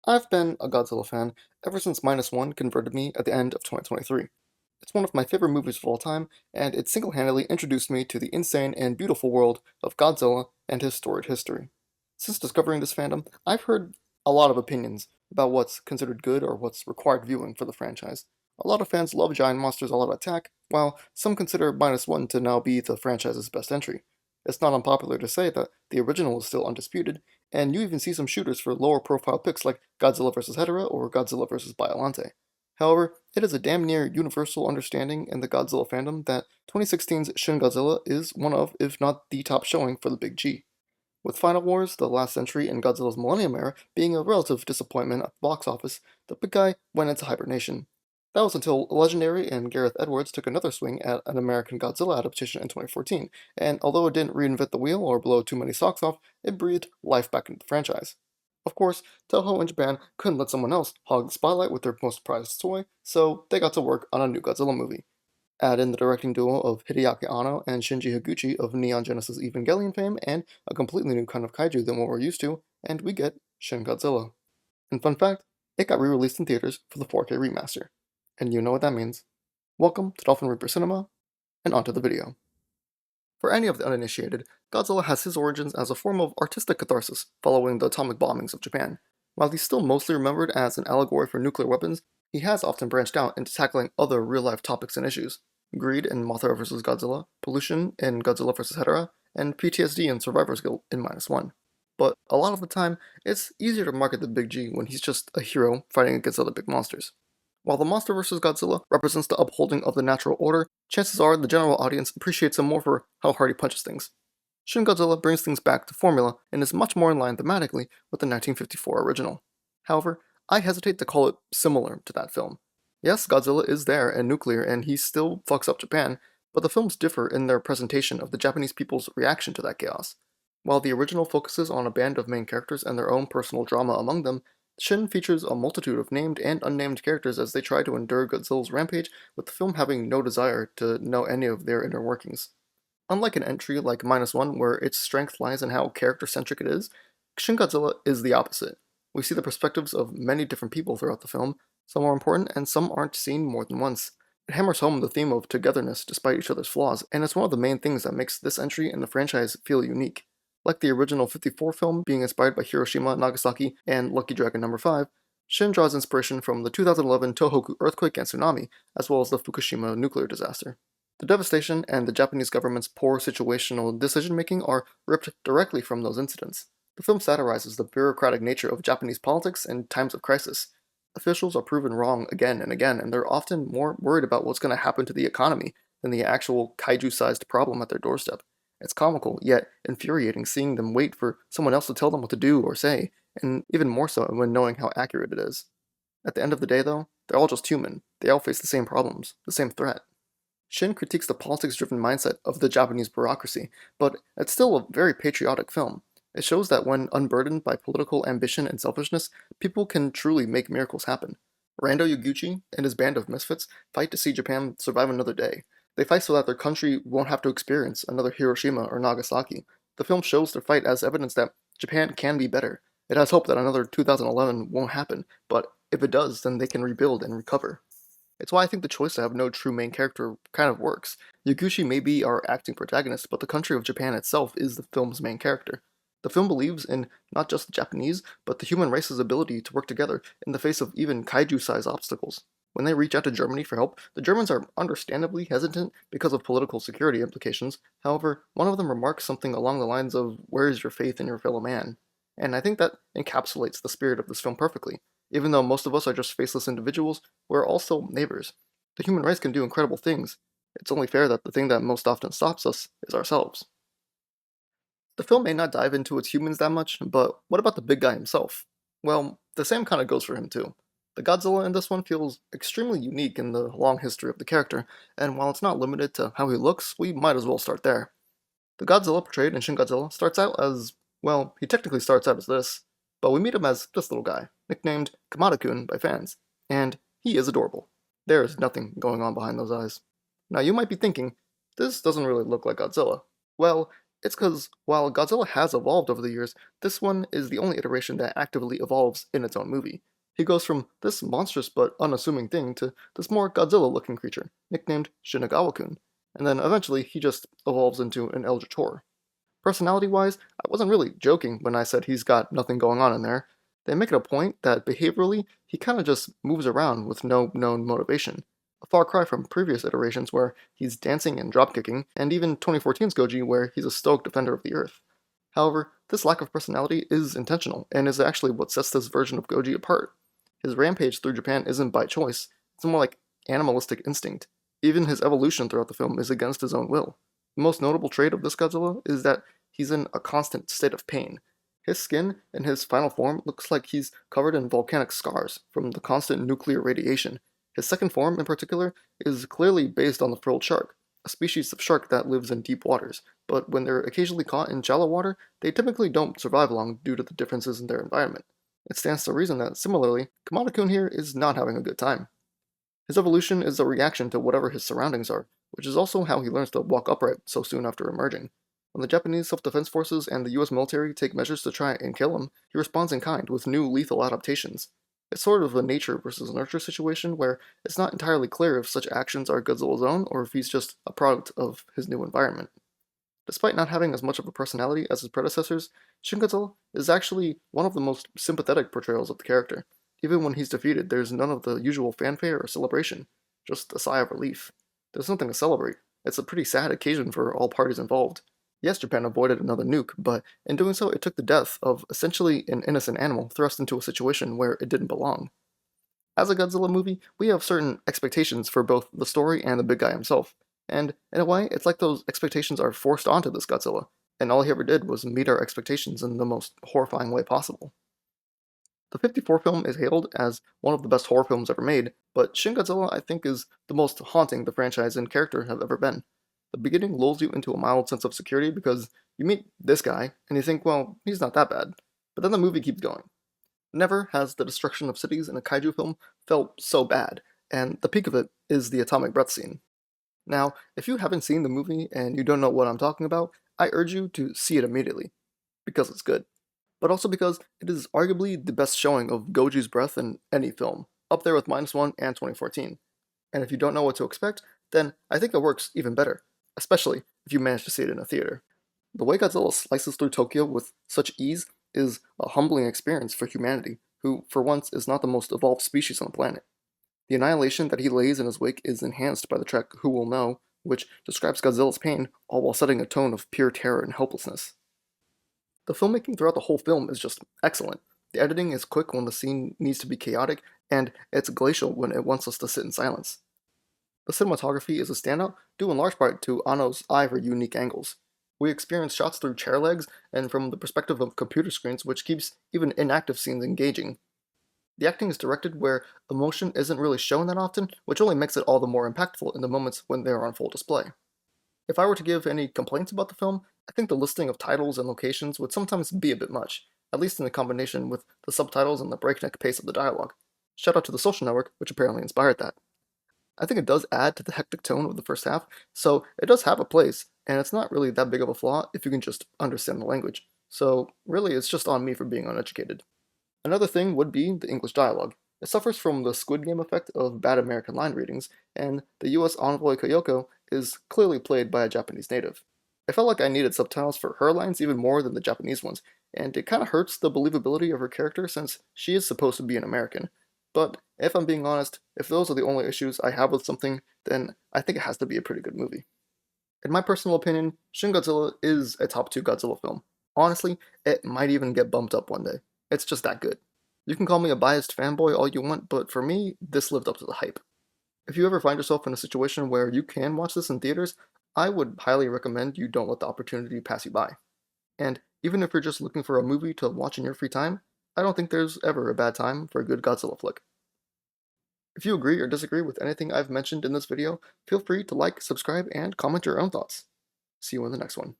I've been a Godzilla fan ever since One converted me at the end of 2023. It's one of my favorite movies of all time, and it single-handedly introduced me to the insane and beautiful world of Godzilla and his storied history. Since discovering this fandom, I've heard a lot of opinions about what's considered good or what's required viewing for the franchise. A lot of fans love giant monsters all out attack, while some consider One to now be the franchise's best entry. It's not unpopular to say that the original is still undisputed, and you even see some shooters for lower profile picks like Godzilla vs. Hedorah or Godzilla vs. Biollante. However, it is a damn near universal understanding in the Godzilla fandom that 2016's Shin Godzilla is one of, if not the top showing for the Big G. With Final Wars, the last entry in Godzilla's Millennium Era, being a relative disappointment at the box office, the big guy went into hibernation. That was until Legendary and Gareth Edwards took another swing at an American Godzilla adaptation in 2014, and although it didn't reinvent the wheel or blow too many socks off, it breathed life back into the franchise. Of course, Toho and Japan couldn't let someone else hog the spotlight with their most prized toy, so they got to work on a new Godzilla movie. Add in the directing duo of Hideaki Anno and Shinji Higuchi of Neon Genesis Evangelion fame, and a completely new kind of kaiju than what we're used to, and we get Shin Godzilla. And fun fact, it got re-released in theaters for the 4K remaster. And you know what that means. Welcome to Dolphin Reaper Cinema, and onto the video. For any of the uninitiated, Godzilla has his origins as a form of artistic catharsis following the atomic bombings of Japan. While he's still mostly remembered as an allegory for nuclear weapons, he has often branched out into tackling other real-life topics and issues. Greed in Mothra vs. Godzilla, pollution in Godzilla vs. Hedorah, and PTSD in Survivor's Guilt in -1. But a lot of the time, it's easier to market the Big G when he's just a hero fighting against other big monsters. While the monster vs. Godzilla represents the upholding of the natural order, chances are the general audience appreciates him more for how hard he punches things. Shin Godzilla brings things back to formula and is much more in line thematically with the 1954 original. However, I hesitate to call it similar to that film. Yes, Godzilla is there and nuclear and he still fucks up Japan, but the films differ in their presentation of the Japanese people's reaction to that chaos. While the original focuses on a band of main characters and their own personal drama among them, Shin features a multitude of named and unnamed characters as they try to endure Godzilla's rampage, with the film having no desire to know any of their inner workings. Unlike an entry like -1, where its strength lies in how character-centric it is, Shin Godzilla is the opposite. We see the perspectives of many different people throughout the film, some are important and some aren't seen more than once. It hammers home the theme of togetherness despite each other's flaws, and it's one of the main things that makes this entry in the franchise feel unique. Like the original 54 film being inspired by Hiroshima, Nagasaki, and Lucky Dragon Number 5, Shin draws inspiration from the 2011 Tohoku earthquake and tsunami, as well as the Fukushima nuclear disaster. The devastation and the Japanese government's poor situational decision-making are ripped directly from those incidents. The film satirizes the bureaucratic nature of Japanese politics in times of crisis. Officials are proven wrong again and again, and they're often more worried about what's going to happen to the economy than the actual kaiju-sized problem at their doorstep. It's comical, yet infuriating seeing them wait for someone else to tell them what to do or say, and even more so when knowing how accurate it is. At the end of the day, though, they're all just human. They all face the same problems, the same threat. Shin critiques the politics-driven mindset of the Japanese bureaucracy, but it's still a very patriotic film. It shows that when unburdened by political ambition and selfishness, people can truly make miracles happen. Rando Yaguchi and his band of misfits fight to see Japan survive another day. They fight so that their country won't have to experience another Hiroshima or Nagasaki. The film shows their fight as evidence that Japan can be better. It has hope that another 2011 won't happen, but if it does, then they can rebuild and recover. It's why I think the choice to have no true main character kind of works. Yaguchi may be our acting protagonist, but the country of Japan itself is the film's main character. The film believes in not just the Japanese, but the human race's ability to work together in the face of even kaiju-sized obstacles. When they reach out to Germany for help, the Germans are understandably hesitant because of political security implications. However, one of them remarks something along the lines of, "Where is your faith in your fellow man?" And I think that encapsulates the spirit of this film perfectly. Even though most of us are just faceless individuals, we're also neighbors. The human race can do incredible things. It's only fair that the thing that most often stops us is ourselves. The film may not dive into its humans that much, but what about the big guy himself? Well, the same kind of goes for him too. The Godzilla in this one feels extremely unique in the long history of the character, and while it's not limited to how he looks, we might as well start there. The Godzilla portrayed in Shin Godzilla starts out as, well, he technically starts out as this, but we meet him as this little guy, nicknamed Kamada-kun by fans, and he is adorable. There is nothing going on behind those eyes. Now you might be thinking, this doesn't really look like Godzilla. Well, It's because while Godzilla has evolved over the years, this one is the only iteration that actively evolves in its own movie. He goes from this monstrous but unassuming thing to this more Godzilla-looking creature, nicknamed Shin Godzilla, and then eventually he just evolves into an eldritch horror. Personality-wise, I wasn't really joking when I said he's got nothing going on in there. They make it a point that behaviorally, he kinda just moves around with no known motivation. A far cry from previous iterations where he's dancing and dropkicking, and even 2014's Goji where he's a stoic defender of the Earth. However, this lack of personality is intentional, and is actually what sets this version of Goji apart. His rampage through Japan isn't by choice, it's more like animalistic instinct. Even his evolution throughout the film is against his own will. The most notable trait of this Godzilla is that he's in a constant state of pain. His skin, in his final form, looks like he's covered in volcanic scars from the constant nuclear radiation. His second form, in particular, is clearly based on the frilled shark, a species of shark that lives in deep waters, but when they're occasionally caught in shallow water, they typically don't survive long due to the differences in their environment. It stands to reason that, similarly, Kamada-kun here is not having a good time. His evolution is a reaction to whatever his surroundings are, which is also how he learns to walk upright so soon after emerging. When the Japanese self-defense forces and the US military take measures to try and kill him, he responds in kind with new lethal adaptations. It's sort of a nature versus nurture situation where it's not entirely clear if such actions are Godzilla's own or if he's just a product of his new environment. Despite not having as much of a personality as his predecessors, Shin Godzilla is actually one of the most sympathetic portrayals of the character. Even when he's defeated, there's none of the usual fanfare or celebration, just a sigh of relief. There's nothing to celebrate. It's a pretty sad occasion for all parties involved. Yes, Japan avoided another nuke, but in doing so, it took the death of essentially an innocent animal thrust into a situation where it didn't belong. As a Godzilla movie, we have certain expectations for both the story and the big guy himself, and in a way, it's like those expectations are forced onto this Godzilla, and all he ever did was meet our expectations in the most horrifying way possible. The 54 film is hailed as one of the best horror films ever made, but Shin Godzilla I think is the most haunting the franchise and character have ever been. The beginning lulls you into a mild sense of security because you meet this guy and you think, well, he's not that bad. But then the movie keeps going. Never has the destruction of cities in a kaiju film felt so bad, and the peak of it is the atomic breath scene. Now, if you haven't seen the movie and you don't know what I'm talking about, I urge you to see it immediately, because it's good. But also because it is arguably the best showing of Goji's breath in any film, up there with -1 and 2014. And if you don't know what to expect, then I think it works even better, especially if you manage to see it in a theater. The way Godzilla slices through Tokyo with such ease is a humbling experience for humanity, who, for once, is not the most evolved species on the planet. The annihilation that he lays in his wake is enhanced by the track Who Will Know, which describes Godzilla's pain, all while setting a tone of pure terror and helplessness. The filmmaking throughout the whole film is just excellent. The editing is quick when the scene needs to be chaotic, and it's glacial when it wants us to sit in silence. The cinematography is a standout, due in large part to Anno's eye for unique angles. We experience shots through chair legs and from the perspective of computer screens, which keeps even inactive scenes engaging. The acting is directed where emotion isn't really shown that often, which only makes it all the more impactful in the moments when they are on full display. If I were to give any complaints about the film, I think the listing of titles and locations would sometimes be a bit much, at least in the combination with the subtitles and the breakneck pace of the dialogue. Shout out to The Social Network, which apparently inspired that. I think it does add to the hectic tone of the first half, so it does have a place, and it's not really that big of a flaw if you can just understand the language. So really, it's just on me for being uneducated. Another thing would be the English dialogue. It suffers from the Squid Game effect of bad American line readings, and the US envoy Kayoko is clearly played by a Japanese native. I felt like I needed subtitles for her lines even more than the Japanese ones, and it kinda hurts the believability of her character since she is supposed to be an American. But if I'm being honest, if those are the only issues I have with something, then I think it has to be a pretty good movie. In my personal opinion, Shin Godzilla is a top 2 Godzilla film. Honestly, it might even get bumped up one day. It's just that good. You can call me a biased fanboy all you want, but for me, this lived up to the hype. If you ever find yourself in a situation where you can watch this in theaters, I would highly recommend you don't let the opportunity pass you by. And even if you're just looking for a movie to watch in your free time, I don't think there's ever a bad time for a good Godzilla flick. If you agree or disagree with anything I've mentioned in this video, feel free to like, subscribe, and comment your own thoughts. See you in the next one.